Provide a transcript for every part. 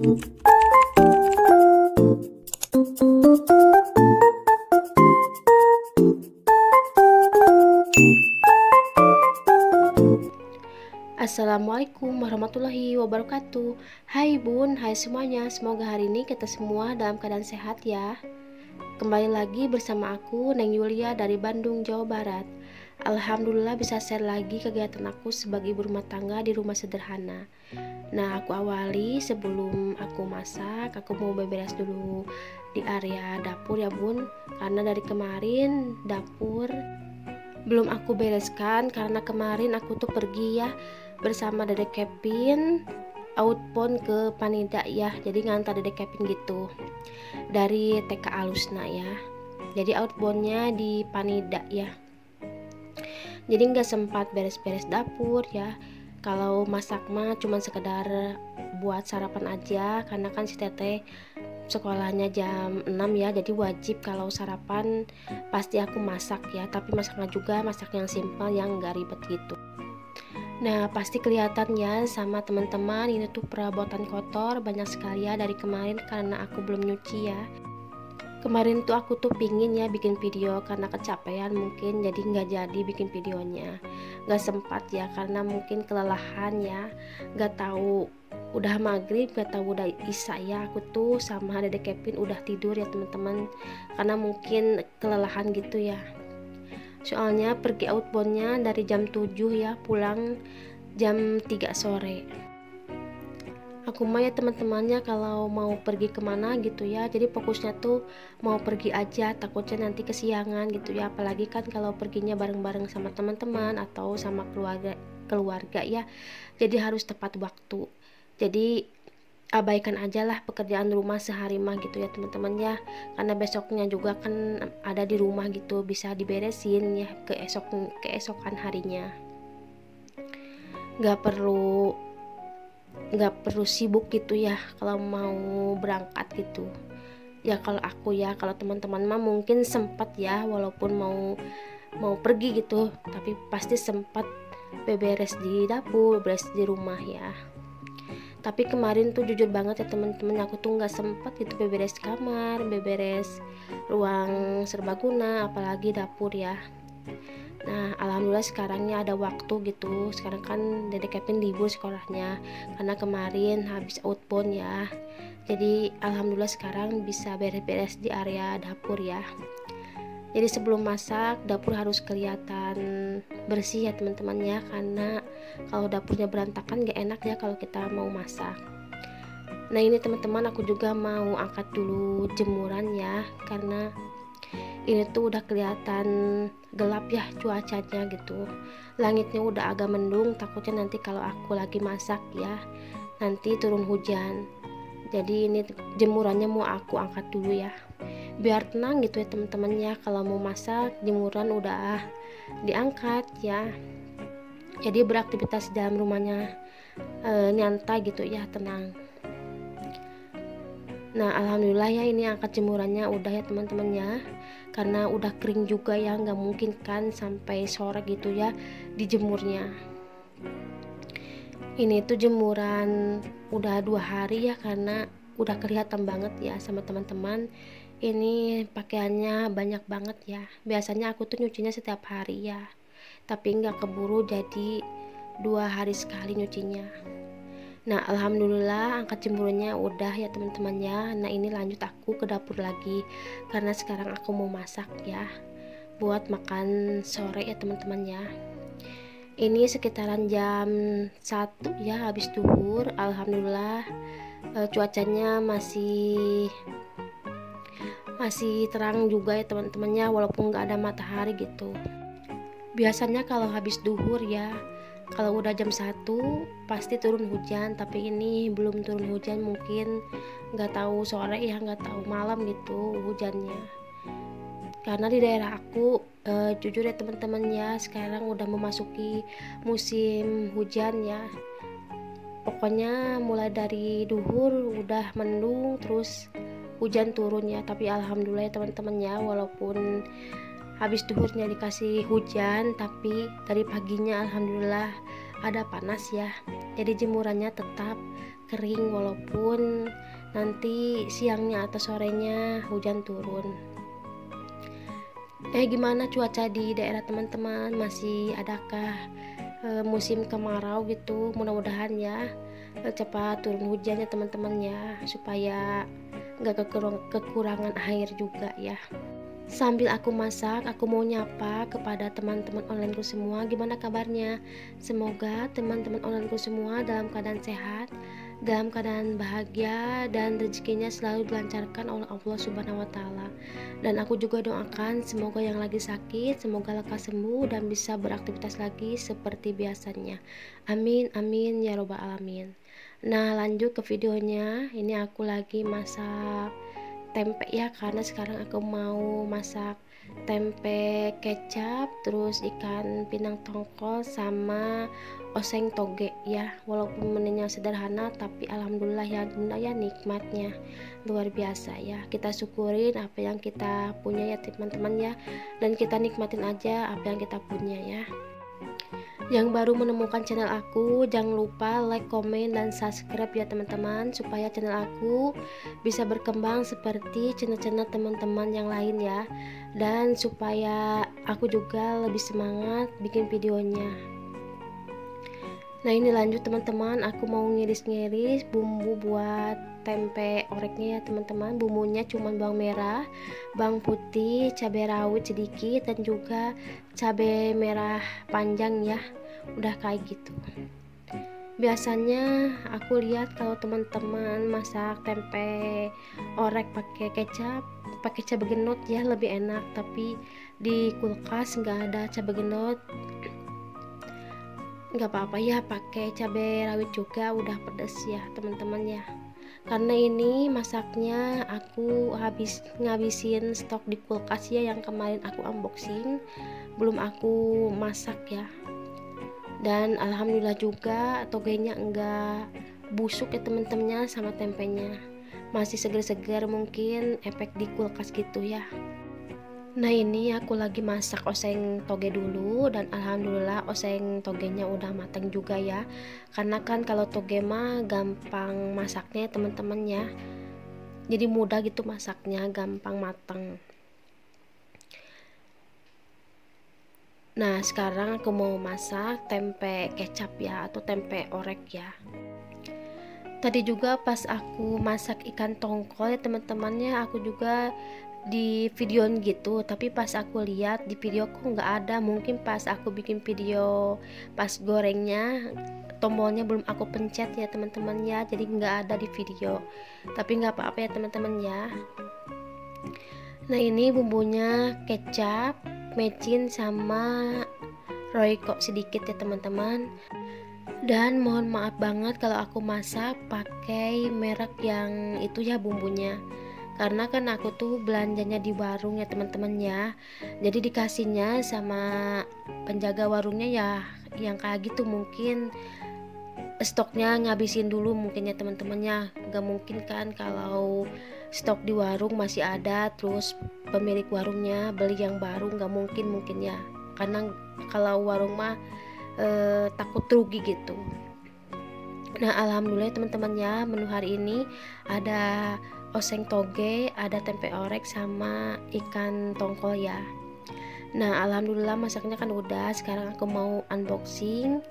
Assalamualaikum warahmatullahi wabarakatuh. Hai bun, hai semuanya. Semoga hari ini kita semua dalam keadaan sehat ya. Kembali lagi bersama aku Neng Yulia dari Bandung, Jawa Barat. Alhamdulillah bisa share lagi kegiatan aku sebagai ibu rumah tangga di rumah sederhana. Nah, aku awali sebelum aku masak, aku mau beberes dulu di area dapur ya bun. Karena dari kemarin dapur belum aku bereskan karena kemarin aku tuh pergi ya bersama Dedek Kevin outbound ke Panida ya, jadi ngantar Dedek Kevin gitu dari TK Alusna ya, jadi outboundnya di Panida ya, jadi nggak sempat beres-beres dapur ya. Kalau masak mah cuman sekedar buat sarapan aja karena kan si Teteh sekolahnya jam 6 ya, jadi wajib kalau sarapan pasti aku masak ya, tapi masaknya juga masak yang simple yang nggak ribet gitu. Nah, pasti kelihatan ya sama teman-teman ini tuh perabotan kotor banyak sekali ya dari kemarin karena aku belum nyuci ya. Kemarin tuh aku tuh pingin ya bikin video karena kecapean mungkin, jadi nggak jadi bikin videonya, nggak sempat ya karena mungkin kelelahan ya, nggak tahu udah maghrib, nggak tahu udah isya ya, aku tuh sama Dedek Kevin udah tidur ya teman-teman karena mungkin kelelahan gitu ya. Soalnya pergi outboundnya dari jam 7 ya, pulang jam 3 sore. Aku mah ya teman-temannya kalau mau pergi kemana gitu ya, jadi fokusnya tuh mau pergi aja, takutnya nanti kesiangan gitu ya, apalagi kan kalau perginya bareng-bareng sama teman-teman atau sama keluarga ya, jadi harus tepat waktu. Jadi abaikan aja lah pekerjaan rumah sehari mah gitu ya teman-teman ya, karena besoknya juga kan ada di rumah gitu, bisa diberesin ya keesokan harinya, nggak perlu sibuk gitu ya kalau mau berangkat gitu ya. Kalau aku ya, kalau teman-teman mah mungkin sempat ya walaupun mau pergi gitu, tapi pasti sempat beberes di dapur, beres di rumah ya. Tapi kemarin tuh jujur banget ya teman-teman, aku tuh nggak sempat gitu beberes kamar, beberes ruang serbaguna, apalagi dapur ya. Nah, alhamdulillah sekarangnya ada waktu gitu. Sekarang kan Dedek Kevin libur sekolahnya karena kemarin habis outbound ya. Jadi alhamdulillah sekarang bisa beres-beres di area dapur ya. Jadi sebelum masak dapur harus kelihatan bersih ya teman-teman ya, karena kalau dapurnya berantakan gak enak ya kalau kita mau masak. Nah ini teman-teman, aku juga mau angkat dulu jemuran ya, karena ini tuh udah kelihatan gelap ya cuacanya gitu, langitnya udah agak mendung, takutnya nanti kalau aku lagi masak ya nanti turun hujan. Jadi ini jemurannya mau aku angkat dulu ya biar tenang gitu ya teman-teman ya, kalau mau masak jemuran udah diangkat ya, jadi beraktivitas dalam rumahnya nyantai gitu ya, tenang. Nah alhamdulillah ya ini angkat jemurannya udah ya teman-teman ya, karena udah kering juga ya, nggak mungkin kan sampai sore gitu ya dijemurnya. Ini tuh jemuran udah 2 hari ya, karena udah kelihatan banget ya sama teman-teman. Ini pakaiannya banyak banget ya, biasanya aku tuh nyucinya setiap hari ya, tapi nggak keburu jadi 2 hari sekali nyucinya. Nah alhamdulillah angkat jemurannya udah ya teman-teman ya. Nah ini lanjut aku ke dapur lagi karena sekarang aku mau masak ya buat makan sore ya teman-teman ya. Ini sekitaran jam 1 ya habis duhur. Alhamdulillah cuacanya masih terang juga ya teman-teman ya, walaupun nggak ada matahari gitu. Biasanya kalau habis duhur ya, kalau udah jam 1 pasti turun hujan, tapi ini belum turun hujan, mungkin nggak tahu sore ya, nggak tahu malam gitu hujannya. Karena di daerah aku jujur ya teman-teman ya, sekarang udah memasuki musim hujan ya. Pokoknya mulai dari duhur udah mendung terus hujan turun ya. Tapi alhamdulillah ya teman-teman ya, walaupun habis duhurnya dikasih hujan, tapi dari paginya alhamdulillah ada panas ya, jadi jemurannya tetap kering walaupun nanti siangnya atau sorenya hujan turun. Gimana cuaca di daerah teman-teman? Masih adakah musim kemarau gitu? Mudah-mudahan ya cepat turun hujannya teman-teman ya, supaya nggak kekurangan air juga ya. Sambil aku masak, aku mau nyapa kepada teman-teman onlineku semua. Gimana kabarnya? Semoga teman-teman onlineku semua dalam keadaan sehat, dalam keadaan bahagia, dan rezekinya selalu dilancarkan oleh Allah Subhanahu wa Ta'ala. Dan aku juga doakan semoga yang lagi sakit semoga lekas sembuh dan bisa beraktivitas lagi seperti biasanya. Amin amin ya robbal alamin. Nah, lanjut ke videonya. Ini aku lagi masak tempe ya, karena sekarang aku mau masak tempe kecap, terus ikan pinang tongkol sama oseng toge ya. Walaupun menunya sederhana tapi alhamdulillah ya bunda ya, nikmatnya luar biasa ya. Kita syukurin apa yang kita punya ya teman-teman ya, dan kita nikmatin aja apa yang kita punya ya. Yang baru menemukan channel aku, jangan lupa like, komen, dan subscribe ya teman-teman, supaya channel aku bisa berkembang seperti channel-channel teman-teman yang lain ya, dan supaya aku juga lebih semangat bikin videonya. Nah, ini lanjut teman-teman, aku mau ngiris-ngiris bumbu buat tempe oreknya ya teman-teman. Bumbunya cuma bawang merah, bawang putih, cabai rawit sedikit, dan juga cabai merah panjang ya. Udah kayak gitu. Biasanya aku lihat kalau teman-teman masak tempe orek pakai kecap, pakai cabai genot ya lebih enak, tapi di kulkas nggak ada cabai genot, nggak apa-apa ya, pakai cabai rawit juga udah pedes ya teman-teman ya. Karena ini masaknya aku ngabisin stok di kulkas ya, yang kemarin aku unboxing belum aku masak ya. Dan alhamdulillah juga togenya enggak busuk ya teman-temannya, sama tempenya masih seger-seger, mungkin efek di kulkas gitu ya. Nah, ini aku lagi masak oseng toge dulu, dan alhamdulillah oseng togenya udah matang juga ya. Karena kan kalau toge mah gampang masaknya teman-teman ya, jadi mudah gitu masaknya, gampang matang. Nah, sekarang aku mau masak tempe kecap ya, atau tempe orek ya. Tadi juga pas aku masak ikan tongkol ya teman-temannya, aku juga di videoin gitu, tapi pas aku lihat di video kok nggak ada. Mungkin pas aku bikin video pas gorengnya tombolnya belum aku pencet ya teman-teman ya, jadi nggak ada di video. Tapi nggak apa-apa ya teman-teman ya. Nah, ini bumbunya kecap, mecin, sama royco sedikit ya teman-teman. Dan mohon maaf banget kalau aku masak pakai merek yang itu ya bumbunya, karena kan aku tuh belanjanya di warung ya teman-teman ya, jadi dikasihnya sama penjaga warungnya ya yang kayak gitu. Mungkin stoknya ngabisin dulu mungkin ya teman-temannya, gak mungkin kan kalau stok di warung masih ada terus pemilik warungnya beli yang baru, gak mungkin ya, karena kalau warung mah takut rugi gitu. Nah, alhamdulillah teman-teman ya, menu hari ini ada oseng toge, ada tempe orek, sama ikan tongkol ya. Nah, alhamdulillah masaknya kan udah. Sekarang aku mau unboxing.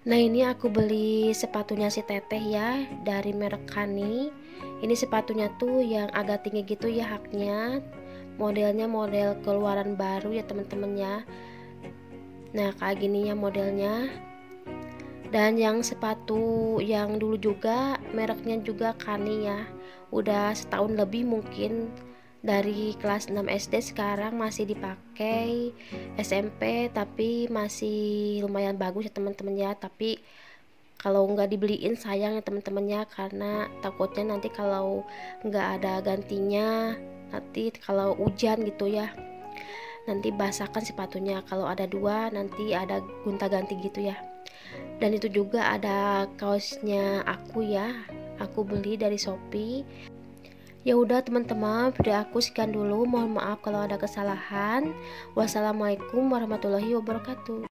Nah, ini aku beli sepatunya si teteh ya, dari merek Kani. Ini sepatunya tuh yang agak tinggi gitu ya haknya, modelnya model keluaran baru ya teman-teman ya. Nah, kayak gini ya modelnya. Dan yang sepatu yang dulu juga mereknya juga Kani ya, udah setahun lebih mungkin, dari kelas 6 SD, sekarang masih dipakai SMP, tapi masih lumayan bagus ya teman-teman ya. Tapi kalau nggak dibeliin sayang ya teman-teman ya, karena takutnya nanti kalau nggak ada gantinya, nanti kalau hujan gitu ya, nanti basahkan sepatunya. Kalau ada dua nanti ada gonta-ganti gitu ya. Dan itu juga ada kaosnya aku ya, aku beli dari Shopee. Ya udah teman-teman, video aku sekian dulu. Mohon maaf kalau ada kesalahan. Wassalamualaikum warahmatullahi wabarakatuh.